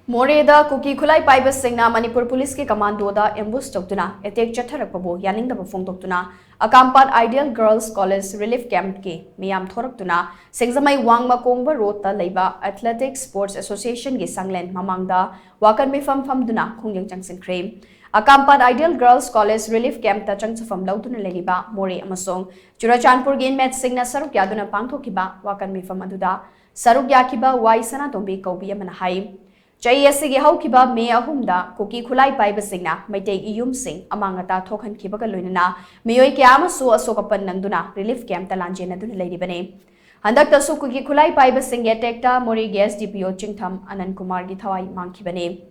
Moreh da Kuki khutlai paiba Singna Manipur Police ke Commando da ambush touduna attack chatharakpabu Yaningdaba Phongdoktuna Akampat Ideal Girls College Relief Camp ke meeyam thoraktuna Singjamei Wangma Kongba Road ta leiba Athletic Sports Association ke Shanglen mamangda wakat meepham phamduna Khongjang Changsinkhre Akampat Ideal Girls College Relief Camp ta changsifam lauduna leiba Moreh amasong Tourakpabu ke Inmate Singna saruk yaduna pangthokiba wakat meepham aduda saruk yakiba wai sana tombi kaubi amana hai Chai asigi haukiba May ahumda Kuki khutlai paiba Singna Maitei iyum sing amangata thokhan kibaga loinana miyoi kya su asokapan nangduna relief camp talanje naduna leiribane handak tasu Kuki khutlai paiba Singh attack ta Moreh gas DPO Chingtham Anand Kumar gi thawai mangkhibane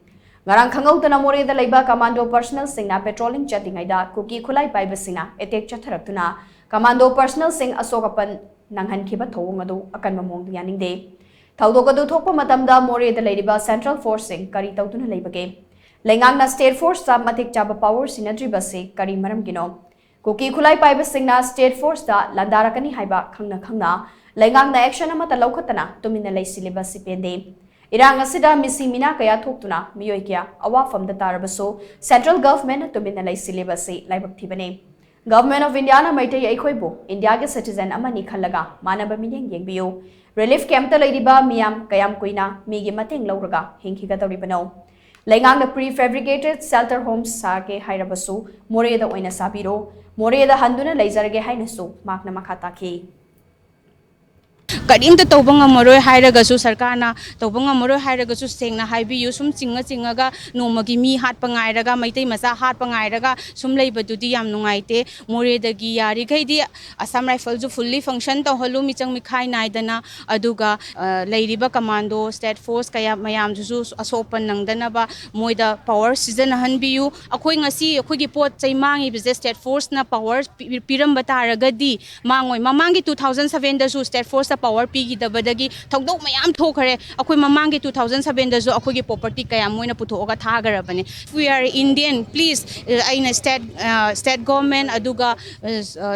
ngarang khangautana Moreh da leiba Commando personnel Singna patrolling chatingaida Kuki khutlai paiba Singna attack chatharaktuna Commando personnel Singh asokapan nanghan khiba thowung adu akan mamong yaningde Taudogadu Thokpa Matamda Moreh da Leiba Central Forcing Kari Tauduna Leibage. Lengangna State Force Sub Matik Chaba Power Sinadri Basi Kari Maram Gino. Kuki khutlai paiba Singna State Force da Landarakani Haiba Khangna Lengangna Action Amata Laukatana Tumina Lay Silibasi Pende. Irang Asida Missy Mina Kaya Toktuna Mioikia Awa from the Tarabaso Central Government Tumina Lay Silibasi Laibak Tibane. Government of India na Maitei Aikoibo India ke citizen Amani Khalaga Manaba Mining Yengbiyo. Relief camp ta leiba meeyam kayam kuina migi mating lauraga hinghiga tawribano lengang na prefabricated shelter homes sa ke hairabasu Moreh da oina sabiro Moreh da handuna leijarage hainasu makna makhataki Karim to Tobanga Moroi Hiragasu Sarkana, Tobanga Moro Hiragasu Singna, Hibi Yusum Singaga, no Magimi Hat Pangairaga, Maite Masa Hat Pangairaga, Sum Labor Dudiam Nungaite, Moreh da Giari Kaidi, Assam Rifles fully function to Holumichang Mikai Naidana, Aduga, Leiba Commando, State Force Kaya Mayam Jusus, Asopan Nangdanaba, Moida Power Season Hanbiu, a queen a sea, a quiggy port, say Mangi, the State Force na powers, Piram Batara Gadi, Mangoy, Mamangi 2007 the State Force power pigi da badagi thogdok mayam thokare akoi mamangi 2007 da zo akoi gi property kaya moina puthoga thagarabane we are Indian please aina state government aduga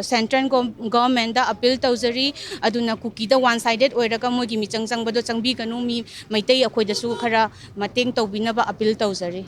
central government da appeal tawzari aduna Kuki da one sided oiraga mogi mi changchang bado changbi kanu mi maitai akoi da su khara mateng tawbinaba appeal tawzari